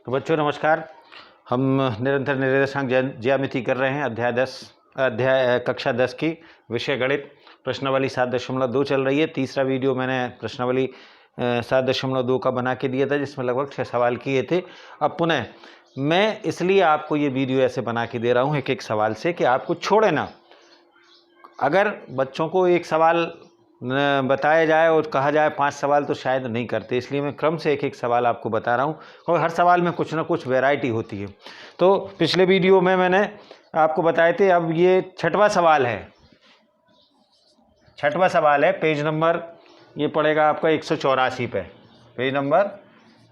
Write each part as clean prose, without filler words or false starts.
तो बच्चों नमस्कार। हम निरंतर निर्देशांक ज्यामिति कर रहे हैं। अध्याय कक्षा 10 की विषय गणित। प्रश्नावली 7.2 चल रही है। तीसरा वीडियो मैंने प्रश्नावली 7.2 का बना के दिया था, जिसमें लगभग 6 सवाल किए थे। अब पुनः मैं इसलिए आपको ये वीडियो ऐसे बना के दे रहा हूँ एक एक सवाल से कि आपको छोड़े ना। अगर बच्चों को एक सवाल बताया जाए और कहा जाए 5 सवाल तो शायद नहीं करते, इसलिए मैं क्रम से एक एक सवाल आपको बता रहा हूँ और हर सवाल में कुछ ना कुछ वैरायटी होती है। तो पिछले वीडियो में मैंने आपको बताए थे। अब ये छठवां सवाल है। छठवां सवाल है, पेज नंबर ये पड़ेगा आपका 184 पे। पेज नंबर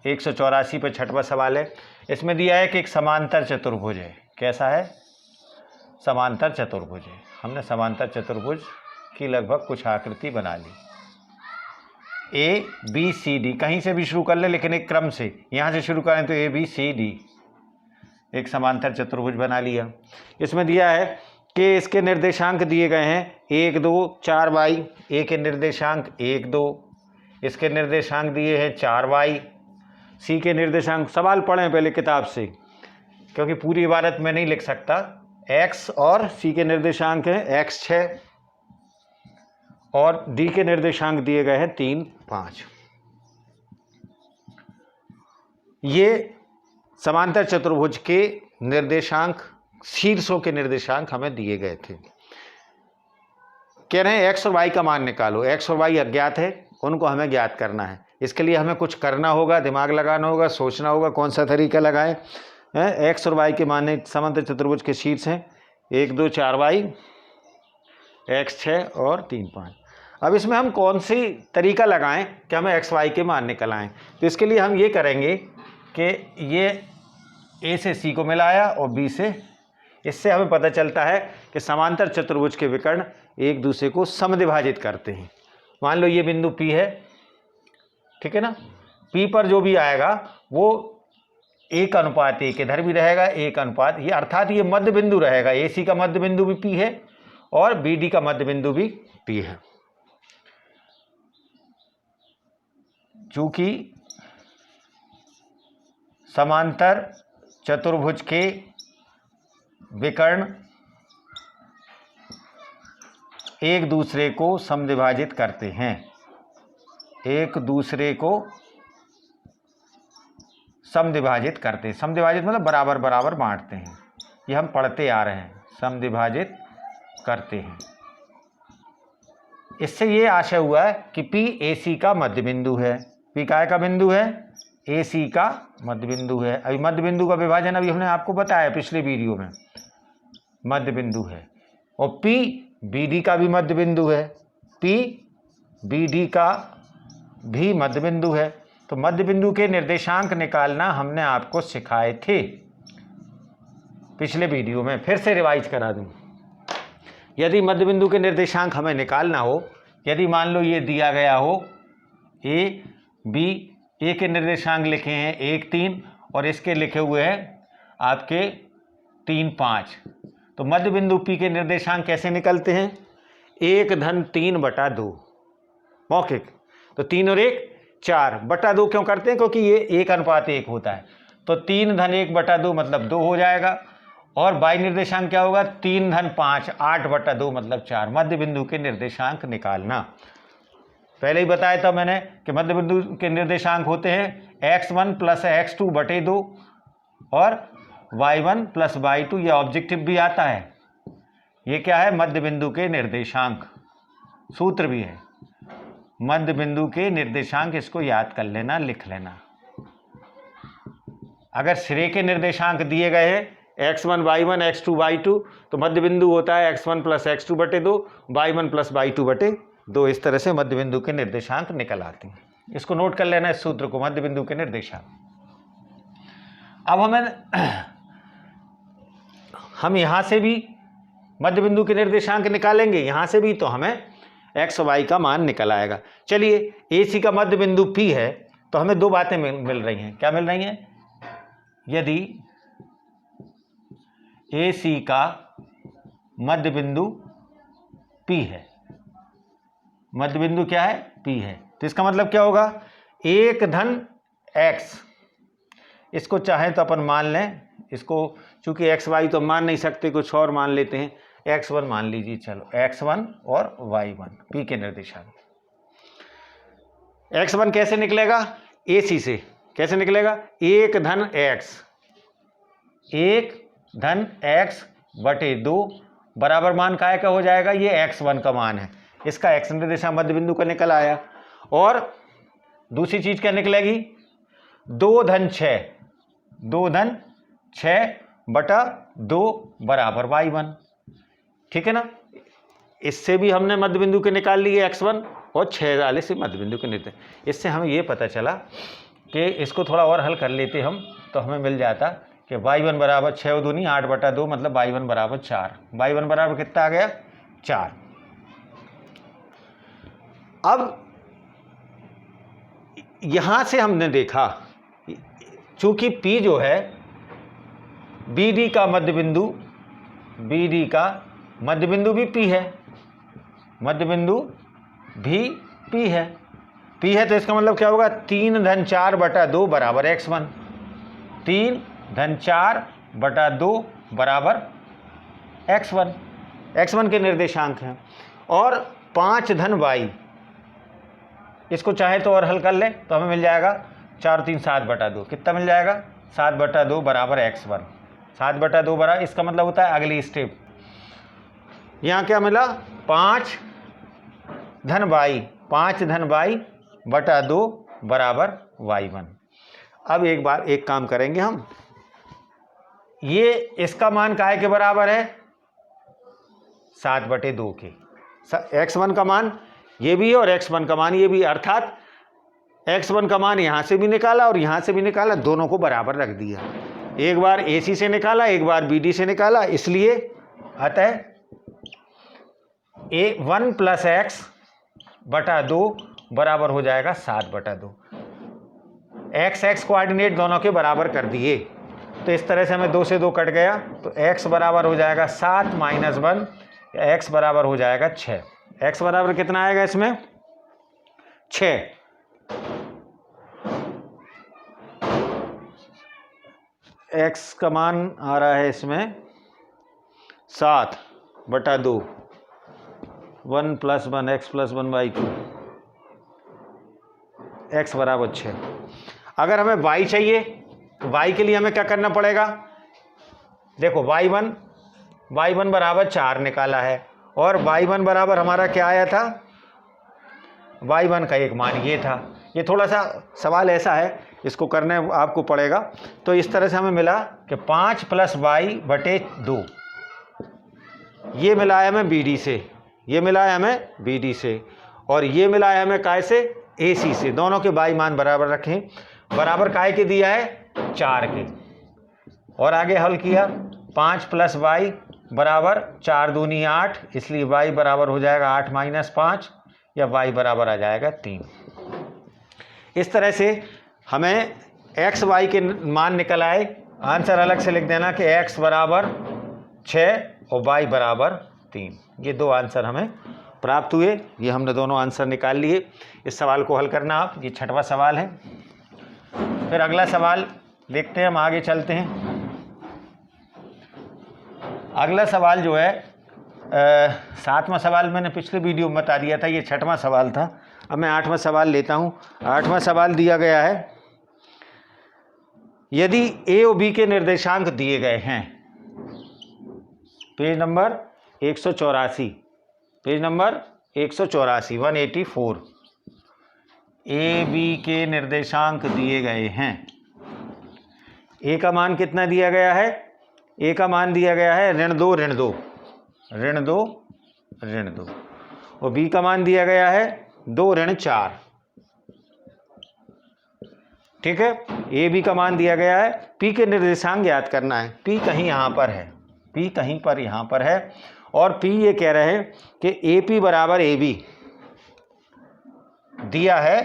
184 पे छठवां सवाल है। इसमें दिया है कि एक समांतर चतुर्भुज है। कैसा है? समांतर चतुर्भुज है। हमने समांतर चतुर्भुज की लगभग कुछ आकृति बना ली। ए बी सी डी, कहीं से भी शुरू कर ले, लेकिन एक क्रम से। यहाँ से शुरू करें तो ए बी सी डी, एक समांतर चतुर्भुज बना लिया। इसमें दिया है कि इसके निर्देशांक दिए गए हैं 1 2 4 वाई। ए के निर्देशांक 1 2, इसके निर्देशांक दिए हैं 4 वाई। सी के निर्देशांक, सवाल पढ़ें पहले किताब से, क्योंकि पूरी इबारत में नहीं लिख सकता। एक्स और सी के निर्देशांक हैं x 6 और डी के निर्देशांक दिए गए हैं 3 5। ये समांतर चतुर्भुज के निर्देशांक, शीर्षों के निर्देशांक हमें दिए गए थे। कह रहे हैं एक्स और वाई का मान निकालो। एक्स और वाई अज्ञात है, उनको हमें ज्ञात करना है। इसके लिए हमें कुछ करना होगा, दिमाग लगाना होगा, सोचना होगा कौन सा तरीका लगाएं। एक्स और वाई के मान समांतर चतुर्भुज के शीर्ष हैं 1 2 4 वाई, x 6 और 3 5। अब इसमें हम कौन सी तरीका लगाएं कि हमें एक्स वाई के मान निकल आएँ। तो इसके लिए हम ये करेंगे कि ये ए से सी को मिलाया और बी से, इससे हमें पता चलता है कि समांतर चतुर्भुज के विकर्ण एक दूसरे को समद्विभाजित करते हैं। मान लो ये बिंदु P है, ठीक है ना। P पर जो भी आएगा वो 1:1 इधर भी रहेगा, 1:1 ये, अर्थात ये मध्य बिंदु रहेगा। AC का मध्य बिंदु भी P है और BD का मध्य बिंदु भी P है। चूंकि समांतर चतुर्भुज के विकर्ण एक दूसरे को समद्विभाजित करते हैं, एक दूसरे को समद्विभाजित करते हैं। समद्विभाजित मतलब बराबर बराबर बांटते हैं। ये हम पढ़ते आ रहे हैं, समद्विभाजित करते हैं। इससे ये आशय हुआ है कि P AC का मध्य बिंदु है। P काय का बिंदु है? AC का मध्य बिंदु है। अभी मध्य बिंदु का विभाजन अभी हमने आपको बताया पिछले वीडियो में, मध्य बिंदु है। और P BD का भी मध्य बिंदु है। P BD का भी मध्य बिंदु है। तो मध्य बिंदु के निर्देशांक निकालना हमने आपको सिखाए थे पिछले वीडियो में। फिर से रिवाइज करा दूं। यदि मध्य बिंदु के निर्देशांक हमें निकालना हो, यदि मान लो ये दिया गया हो A B, A के निर्देशांक लिखे हैं 1 3 और इसके लिखे हुए हैं आपके 3 5, तो मध्य बिंदु P के निर्देशांक कैसे निकलते हैं? 1-3/2 मौखिक। तो 3 और 1 4/2 क्यों करते हैं? क्योंकि ये 1:1 होता है। तो 3-1/2 मतलब 2 हो जाएगा। और बाई निर्देशांक क्या होगा? 3-5 8/2 मतलब 4। मध्य बिंदु के निर्देशांक निकालना पहले ही बताया था मैंने कि मध्य बिंदु के निर्देशांक होते हैं x1 + x2/2 और y1 + y2। ये ऑब्जेक्टिव भी आता है। ये क्या है? मध्य बिंदु के निर्देशांक, सूत्र भी है मध्य बिंदु के निर्देशांक। इसको याद कर लेना, लिख लेना। अगर सिरे के निर्देशांक दिए गए हैं x1 y1 x2 y2, तो मध्य बिंदु होता है x1 + x2/2 y1 + y2/2। इस तरह से मध्य बिंदु के निर्देशांक निकल आते हैं। इसको नोट कर लेना, इस सूत्र को, मध्य बिंदु के निर्देशांक। अब हम यहां से भी मध्य बिंदु के निर्देशांक निकालेंगे, यहां से भी, तो हमें एक्स वाई का मान निकल आएगा। चलिए, AC का मध्य बिंदु P है, तो हमें दो बातें मिल रही हैं। क्या मिल रही हैं? यदि AC का मध्य बिंदु P है, मध्य बिंदु क्या है? P है, तो इसका मतलब क्या होगा? 1-x इसको चाहें तो अपन मान लें, इसको चूंकि एक्स वाई तो मान नहीं सकते, कुछ और मान लेते हैं, x1 मान लीजिए। चलो x1 और y1 p के निर्देशांक। x1 कैसे निकलेगा? AC से कैसे निकलेगा? 1 धन x बटे 2 बराबर मान काय का हो जाएगा? ये x1 का मान है, इसका x निर्देशांक मध्य बिंदु का निकल आया। और दूसरी चीज क्या निकलेगी? 2 धन 6 बटा 2 बराबर y1। ठीक है ना? इससे भी हमने मध्य बिंदु के निकाल लिए x1 और 6 वाले से मध्य बिंदु के निकले। इससे हमें ये पता चला कि इसको थोड़ा और हल कर लेते हम तो हमें मिल जाता कि y1 बराबर 6 दूनी 8 बटा 2 मतलब y1 बराबर 4। y1 बराबर कितना आ गया? 4। अब यहां से हमने देखा चूंकि P जो है BD का मध्य बिंदु, BD का मध्य बिंदु भी P है, मध्य बिंदु भी P है। P है तो इसका मतलब क्या होगा? 3 धन 4 बटा 2 बराबर x1। 3 धन 4 बटा 2 बराबर x1, x1 के निर्देशांक हैं। और 5 धन y, इसको चाहे तो और हल कर ले तो हमें मिल जाएगा 4 3 7 बटा 2। कितना मिल जाएगा? 7 बटा 2 बराबर x1। 7 बटा 2 बराबर, इसका मतलब होता है अगली स्टेप। यहाँ क्या मिला? 5 धन y बटा 2 बराबर y1। अब एक काम करेंगे हम, ये इसका मान काय के बराबर है? 7 बटे 2 के। x1 का मान ये भी है और x1 का मान ये भी, अर्थात x1 का मान यहाँ से भी निकाला और यहाँ से भी निकाला, दोनों को बराबर रख दिया। एक बार AC से निकाला, एक बार BD से निकाला, इसलिए अतः 1 प्लस x बटा 2 बराबर हो जाएगा 7 बटा 2। x कोऑर्डिनेट दोनों के बराबर कर दिए तो इस तरह से हमें 2 से 2 कट गया तो x बराबर हो जाएगा 7 माइनस 1, x बराबर हो जाएगा 6। x बराबर कितना आएगा इसमें? 6। x का मान आ रहा है इसमें 7 बटा 2, 1 plus 1 x plus 1 by 2, x बराबर 6। अगर हमें y चाहिए तो y के लिए हमें क्या करना पड़ेगा? देखो y1 बराबर 4 निकाला है और y1 बराबर हमारा क्या आया था? y1 का एक मान ये था। ये थोड़ा सा सवाल ऐसा है, इसको करने आपको पड़ेगा। तो इस तरह से हमें मिला कि 5 प्लस y बटे 2, ये मिला है हमें BD से, ये मिला है हमें BD से, और ये मिला है हमें काय से? AC से। दोनों के y मान बराबर रखें। बराबर काय के दिया है? 4 के। और आगे हल किया, 5 प्लस y बराबर 4 दूनी 8, इसलिए y बराबर हो जाएगा 8 माइनस 5 या y बराबर आ जाएगा 3। इस तरह से हमें x y के मान निकल आए। आंसर अलग से लिख देना कि x बराबर 6 और y बराबर 3। ये 2 आंसर हमें प्राप्त हुए। ये हमने दोनों आंसर निकाल लिए। इस सवाल को हल करना आप, ये 6वां सवाल है। फिर अगला सवाल देखते हैं, हम आगे चलते हैं। अगला सवाल जो है 7वां सवाल मैंने पिछले वीडियो में बता दिया था, ये 6वां सवाल था। अब मैं 8वां सवाल लेता हूँ। 8वां सवाल दिया गया है, यदि A और B के निर्देशांक दिए गए हैं, page number 184, page number 184, 184, A B के निर्देशांक दिए गए हैं। A का मान कितना दिया गया है? A का मान दिया गया है ऋण 2 ऋण 2 ऋण 2 ऋण 2, और B का मान दिया गया है 2 ऋण 4। ठीक है, A B का मान दिया गया है। P के निर्देशांक ज्ञात करना है। P कहीं यहाँ पर है, P कहीं पर यहाँ पर है, और P ये कह रहे हैं कि AP बराबर AB दिया है।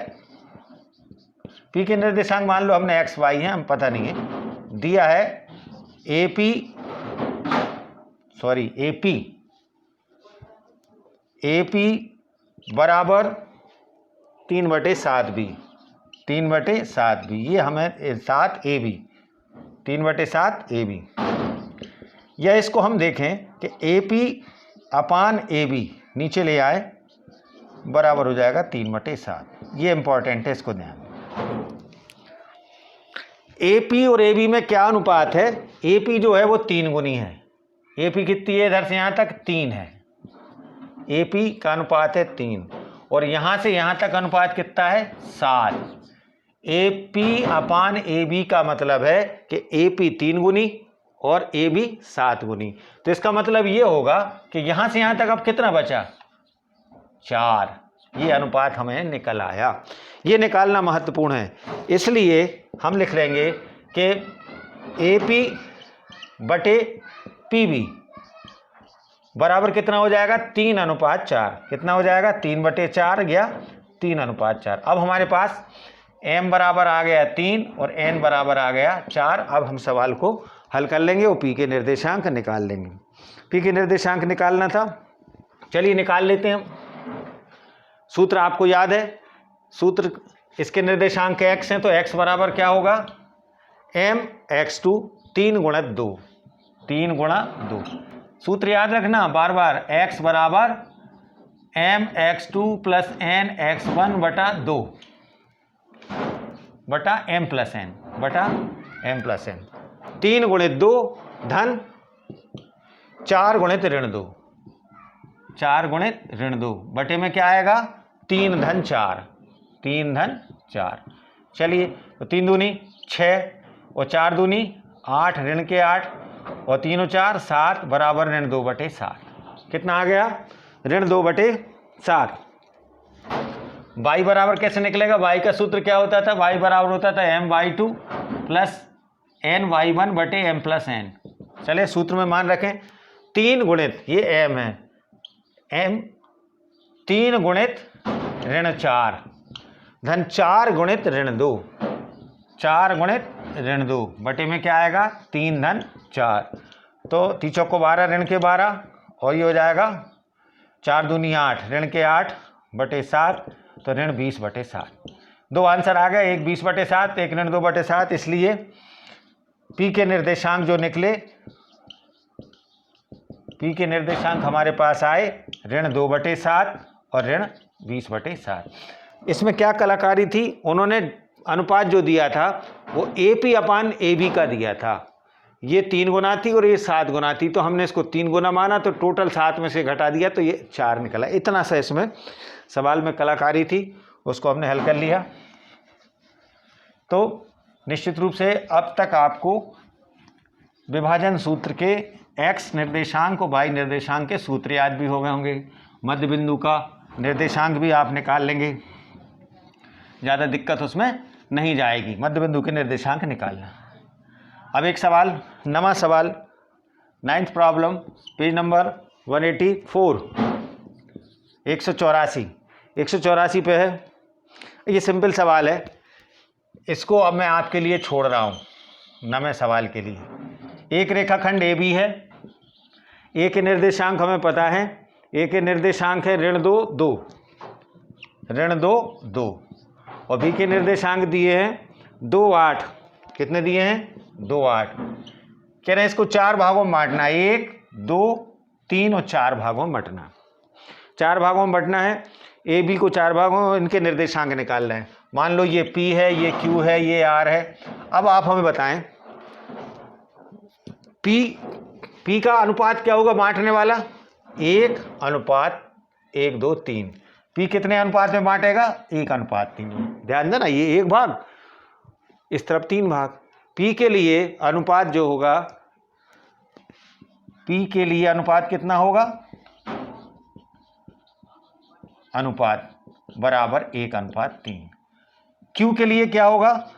P के निर्देशांक मान लो हमने x y है, हम पता नहीं है, दिया है AP बराबर 3/7B, 3/7B, ये हमें 7 AB, 3/7 AB, या इसको हम देखें कि AP अपान AB नीचे ले आए बराबर हो जाएगा 3/7। ये इंपॉर्टेंट है, इसको ध्यान। AP और AB में क्या अनुपात है? AP जो है वो 3 गुनी है। AP कितनी है? इधर से यहाँ तक 3 है। AP का अनुपात है 3, और यहाँ से यहाँ तक अनुपात कितना है? 7। AP अपान AB का मतलब है कि AP 3 गुनी और AB 7 गुनी। तो इसका मतलब ये होगा कि यहाँ से यहाँ तक अब कितना बचा? 4। ये अनुपात हमें निकल आया। ये निकालना महत्वपूर्ण है, इसलिए हम लिख लेंगे कि AP बटे PB बराबर कितना हो जाएगा? 3/4। कितना हो जाएगा? 3/4 या 3/4। अब हमारे पास M बराबर आ गया 3 और N बराबर आ गया 4। अब हम सवाल को हल कर लेंगे और P के निर्देशांक निकाल लेंगे। P के निर्देशांक निकालना था, चलिए निकाल लेते हैं। सूत्र आपको याद है, सूत्र इसके निर्देशांक x हैं, तो x बराबर क्या होगा? mx2 3 गुणा 2, 3 गुणा 2। सूत्र याद रखना बार बार, x बराबर mx2 प्लस nx1 बटा 2 बटा m प्लस n 3 गुणित 2 धन 4 गुणित ऋण 2, 4 गुणित ऋण 2 बटे में क्या आएगा? 3 धन 4, 3 धन 4। चलिए, तो 3 दूनी 6 और 4 दूनी 8, ऋण के 8 और 3 और 4 7 बराबर ऋण 2/7। कितना आ गया? ऋण 2/7। y बराबर कैसे निकलेगा? y का सूत्र क्या होता था? y बराबर होता था my2 प्लस ny1 बटे m प्लस n। चलिए सूत्र में मान रखें, 3 गुणित, ये m है, m 3 गुणित ऋण 4 धन 4 गुणित ऋण 2, 4 गुणित ऋण 2 बटे में क्या आएगा? 3 धन 4। तो 3 चौको 12, ऋण के 12, और ये हो जाएगा 4 दूनी 8, ऋण के 8 बटे 7, तो ऋण 20/7। 2 आंसर आ गए, एक 20/7, एक ऋण 2/7। इसलिए P के निर्देशांक जो निकले, P के निर्देशांक हमारे पास आए ऋण 2/7 और ऋण 20/7। इसमें क्या कलाकारी थी? उन्होंने अनुपात जो दिया था वो AP अपान AB का दिया था। ये 3 गुना थी और ये 7 गुना थी, तो हमने इसको 3 गुना माना, तो टोटल 7 में से घटा दिया तो ये 4 निकला। इतना सा इसमें सवाल में कलाकारी थी, उसको हमने हल कर लिया। तो निश्चित रूप से अब तक आपको विभाजन सूत्र के x निर्देशांक और y निर्देशांक के सूत्र याद भी हो गए होंगे। मध्य बिंदु का निर्देशांक भी आप निकाल लेंगे, ज़्यादा दिक्कत उसमें नहीं जाएगी मध्य बिंदु के निर्देशांक निकालना। अब एक सवाल, नवा सवाल, 9th प्रॉब्लम, पेज नंबर 184, 184 पे है। ये सिंपल सवाल है, इसको अब मैं आपके लिए छोड़ रहा हूँ नवे सवाल के लिए। एक रेखाखंड AB है, A के निर्देशांक हमें पता है, A के निर्देशांक है ऋण 2 2, ऋण 2 2, और B के निर्देशांक दिए हैं 2 8। कितने दिए हैं? 2 8। कह रहे हैं इसको 4 भागों में बांटना, 1 2 3 और 4 भागों में बांटना। 4 भागों में बांटना है, AB को 4 भागों में, इनके निर्देशांक निकालना है। मान लो ये P है, ये Q है, ये R है। अब आप हमें बताएं P का अनुपात क्या होगा बांटने वाला? 1:1 2 3। P कितने अनुपात में बांटेगा? 1:3। ध्यान देना, ये 1 भाग, इस तरफ 3 भाग। P के लिए अनुपात जो होगा, P के लिए अनुपात कितना होगा? अनुपात बराबर 1:3। Q के लिए क्या होगा?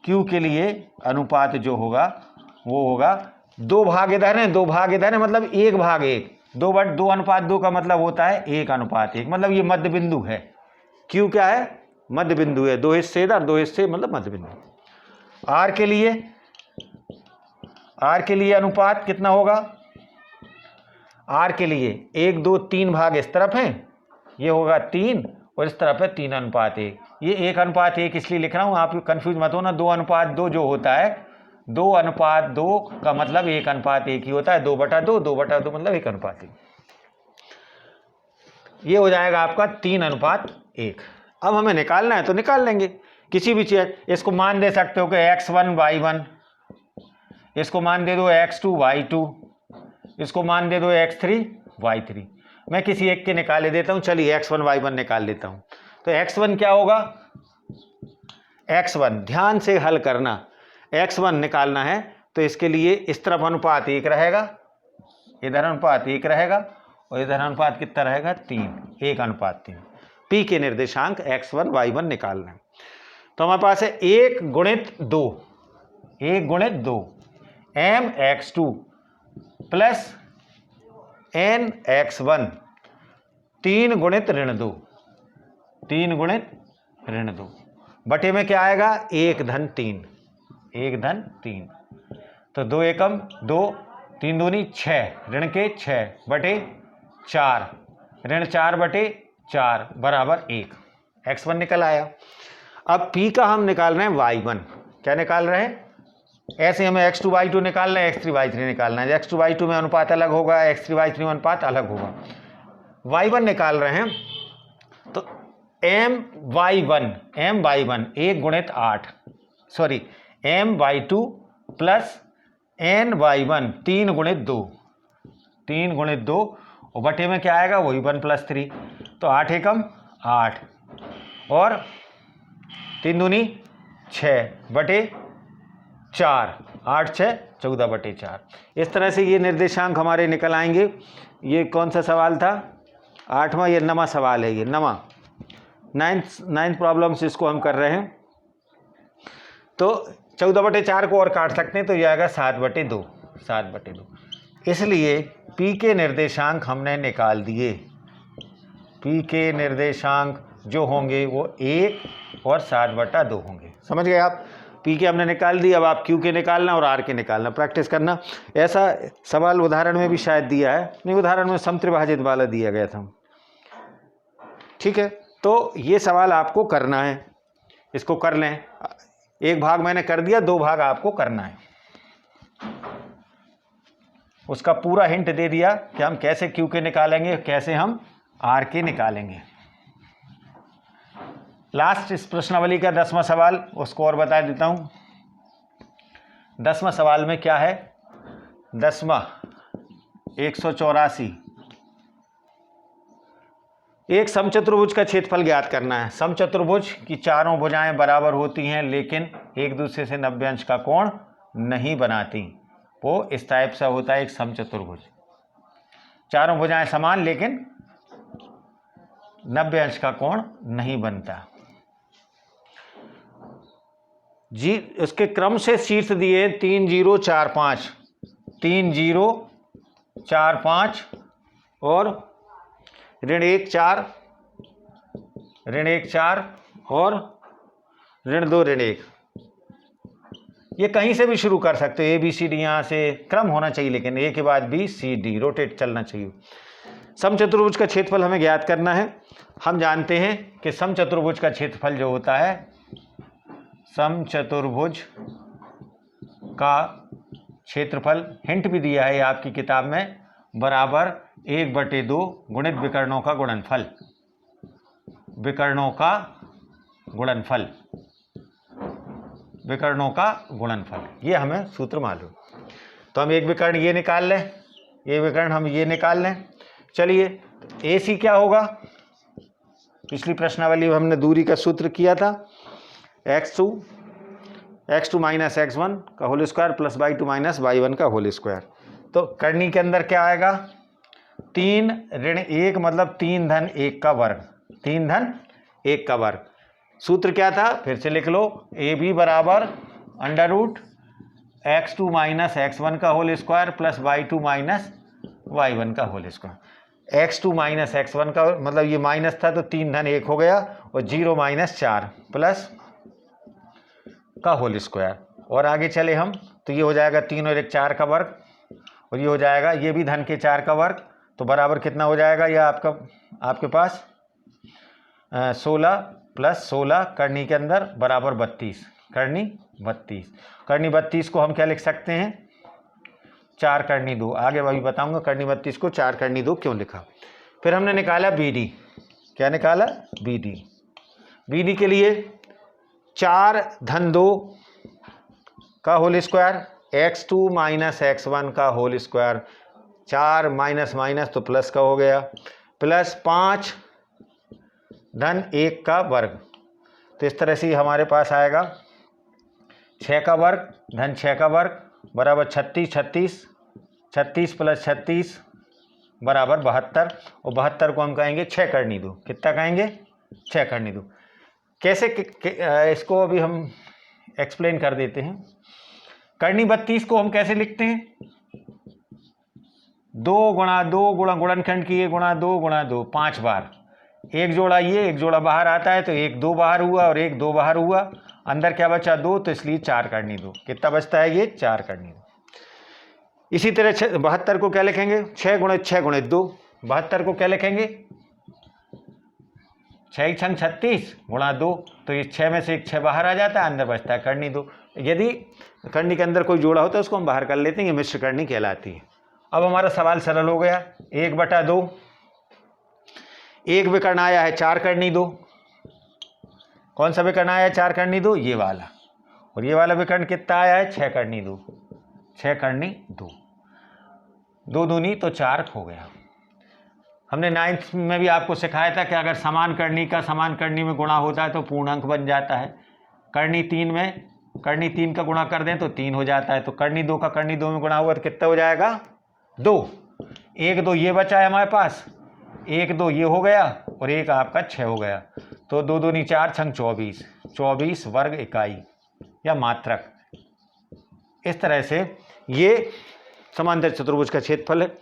Q के लिए अनुपात जो होगा वो होगा 2 भाग इधर है, 2 भाग इधर है, मतलब 1:1। 2:2 का मतलब होता है 1:1, मतलब ये मध्य बिंदु है। Q क्या है? मध्य बिंदु है। 2 हिस्से इधर, 2 हिस्से मतलब मध्य बिंदु। R के लिए अनुपात कितना होगा? R के लिए 1 2 3 भाग इस तरफ है, ये होगा 3, और इस तरफ है 3:1। ये 1:1 इसलिए लिख रहा हूँ, आप कंफ्यूज मत हो ना। 2:2 जो होता है, 2:2 का मतलब 1:1 ही होता है। 2/2, 2/2 मतलब 1:1। ये हो जाएगा आपका 3:1। अब हमें निकालना है तो निकाल लेंगे किसी भी चीज। इसको मान दे सकते हो कि x1 y1, इसको मान दे दो x2 y2, इसको मान दे दो x3 y3। मैं किसी एक के निकाले देता हूं। चलिए x1 y1 निकाल लेता हूं। तो x1 क्या होगा, x1 ध्यान से हल करना। x1 निकालना है तो इसके लिए इस तरफ अनुपात 1 रहेगा, इधर अनुपात 1 रहेगा, और इधर अनुपात कितना रहेगा, 3, 1:3। P के निर्देशांक x1 y1 निकालना है। तो हमारे पास है 1 गुणित 2, 1 गुणित 2 mx2 प्लस nx1, 3 गुणित ऋण 2, 3 गुणित ऋण 2 बटे में क्या आएगा, 1 धन 3, 1 धन 3। तो 2 एकम 2, 3 दूनी 6, ऋण के 6 बटे 4, ऋण 4 बटे 4 बराबर 1। x1 निकल आया। अब P का हम निकाल रहे हैं y1। क्या निकाल रहे हैं, ऐसे हमें x2 y2 निकालना है, x3 y3 निकालना है। x2 y2 में अनुपात अलग होगा, x3 y3 में अनुपात अलग होगा। y1 निकाल रहे हैं तो my1 1 गुणित 8, सॉरी my2 प्लस ny1 3 गुणित 2, 3 गुणित 2, और बटे में क्या आएगा, वही 1 + 3। तो 8 एकम 8 और 3 दूनी 6 बटे 4, 8 6 14 बटे 4। इस तरह से ये निर्देशांक हमारे निकल आएंगे। ये कौन सा सवाल था, 8वां, ये 9वां सवाल है, ये 9वां, 9th प्रॉब्लम से इसको हम कर रहे हैं। तो 14 बटे 4 को और काट सकते हैं तो ये आएगा 7 बटे 2, 7 बटे 2। इसलिए P के निर्देशांक हमने निकाल दिए। P के निर्देशांक जो होंगे वो 1 और 7/2 होंगे। समझ गए आप, P के हमने निकाल दी। अब आप Q के निकालना और R के निकालना, प्रैक्टिस करना। ऐसा सवाल उदाहरण में भी शायद दिया है, नहीं उदाहरण में समत्रिभाजित वाला दिया गया था। ठीक है, तो ये सवाल आपको करना है, इसको कर लें। एक भाग मैंने कर दिया, 2 भाग आपको करना है। उसका पूरा हिंट दे दिया कि हम कैसे Q के निकालेंगे, कैसे हम R के निकालेंगे। लास्ट इस प्रश्नावली का 10वां सवाल, उसको और बता देता हूं। 10वां सवाल में क्या है, 10वां 184। एक समचतुर्भुज का क्षेत्रफल ज्ञात करना है। समचतुर्भुज की चारों भुजाएं बराबर होती हैं लेकिन एक दूसरे से 90 अंश का कोण नहीं बनाती। वो इस टाइप से होता है एक समचतुर्भुज। चारों भुजाएं समान लेकिन 90 अंश का कोण नहीं बनता। जी, उसके क्रम से शीर्ष दिए 3 0 4 5, 3 0 4 5 और ऋण 1 4, ऋण 1 4 और ऋण 2 ऋण 1। ये कहीं से भी शुरू कर सकते हो, ABCD, यहाँ से क्रम होना चाहिए लेकिन A के बाद BCD रोटेट चलना चाहिए। समचतुर्भुज का क्षेत्रफल हमें ज्ञात करना है। हम जानते हैं कि समचतुर्भुज का क्षेत्रफल जो होता है, समचतुर्भुज का क्षेत्रफल हिंट भी दिया है आपकी किताब में, बराबर 1/2 गुणित विकर्णों का गुणनफल, विकर्णों का गुणनफल, विकर्णों का गुणनफल। ये हमें सूत्र मालूम। तो हम एक विकर्ण ये निकाल लें, ये विकर्ण हम ये निकाल लें। चलिए, AC क्या होगा, पिछली प्रश्नावली में हमने दूरी का सूत्र किया था, x2 माइनस x1 का whole square plus y2 minus y1 का होल स्क्वायर। तो करनी के अंदर क्या आएगा, 3 ऋण 1 मतलब 3 धन 1 का वर्ग, 3 धन 1 का वर्ग। सूत्र क्या था, फिर से लिख लो, AB बराबर under root x2 minus x1 का whole square plus y2 minus y1 का whole square. x2 minus x1 का मतलब ये माइनस था तो 3 धन 1 हो गया, और 0 माइनस 4 प्लस का होल स्क्वायर। और आगे चले हम तो ये हो जाएगा 3 और 1 4 का वर्ग, और ये हो जाएगा ये भी धन के 4 का वर्ग। तो बराबर कितना हो जाएगा, यह आपका आपके पास 16 प्लस 16 करनी के अंदर बराबर 32, करनी 32। करनी 32 को हम क्या लिख सकते हैं, 4 करनी 2। आगे अभी बताऊंगा करनी 32 को 4 करनी 2 क्यों लिखा। फिर हमने निकाला BD, क्या निकाला, BD। BD के लिए 4 धन 2 का whole square, x2 minus x1 का होल स्क्वायर, 4 माइनस माइनस तो प्लस का हो गया, प्लस 5 धन 1 का वर्ग। तो इस तरह से हमारे पास आएगा 6 का वर्ग धन 6 का वर्ग बराबर 36, 36, 36 प्लस 36 बराबर 72, और 72 को हम कहेंगे 6 करनी 2। कितना कहेंगे, 6 करनी 2। कैसे इसको अभी हम एक्सप्लेन कर देते हैं। करनी 32 को हम कैसे लिखते हैं, 2 गुणा 2 गुणा गुणनखंड किए गुणा 2 गुणा 2 5 बार, एक जोड़ा ये एक जोड़ा बाहर आता है तो 1 2 बाहर हुआ और 1 2 बाहर हुआ, अंदर क्या बचा 2, तो इसलिए 4 करनी 2। कितना बचता है ये, 4 करनी 2। इसी तरह 72 को क्या लिखेंगे, 6 गुणे 6 गुणे 2। 72 को क्या लिखेंगे, 6 छंग 36 गुणा 2, तो ये 6 में से एक 6 बाहर आ जाता है, अंदर बचता है करनी 2। यदि करनी के अंदर कोई जोड़ा होता है उसको हम बाहर कर लेते हैं, ये मिश्र करनी कहलाती है। अब हमारा सवाल सरल हो गया, 1/2, एक विकर्ण आया है 4 करनी 2। कौन सा विकर्ण आया है 4 करनी 2, ये वाला। और ये वाला विकर्ण कितना आया है, 6 करनी 2, 6 करनी 2, 2 दूनी तो 4 हो गया। हमने 9th में भी आपको सिखाया था कि अगर समान करनी का समान करनी में गुणा होता है तो पूर्णांक बन जाता है। करनी 3 में करनी 3 का गुणा कर दें तो 3 हो जाता है, तो करनी 2 का करनी 2 में गुणा हुआ तो कितना हो जाएगा, 2। 1 2 ये बचा है हमारे पास, 1 2 ये हो गया और 1 आपका 6 हो गया, तो 2 दूनी 4 छंग 24, 24 वर्ग इकाई या मात्रक। इस तरह से ये समांतर चतुर्भुज का क्षेत्रफल है,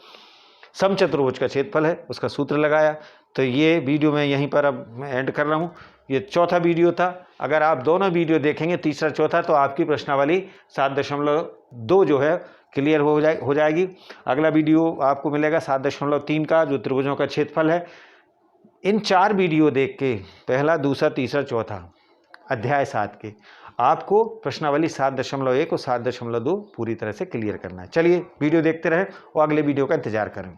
समचतुर्भुज का क्षेत्रफल है, उसका सूत्र लगाया। तो ये वीडियो मैं यहीं पर अब मैं एंड कर रहा हूँ। ये चौथा वीडियो था। अगर आप दोनों वीडियो देखेंगे, तीसरा चौथा, तो आपकी प्रश्नावली 7.2 जो है क्लियर हो जाएगी। अगला वीडियो आपको मिलेगा 7.3 का, जो त्रिभुजों का क्षेत्रफल है। इन 4 वीडियो देख के, पहला दूसरा तीसरा चौथा अध्याय 7 के, आपको प्रश्नावली 7.1 और 7.2 पूरी तरह से क्लियर करना है। चलिए वीडियो देखते रहें और अगले वीडियो का इंतजार करें।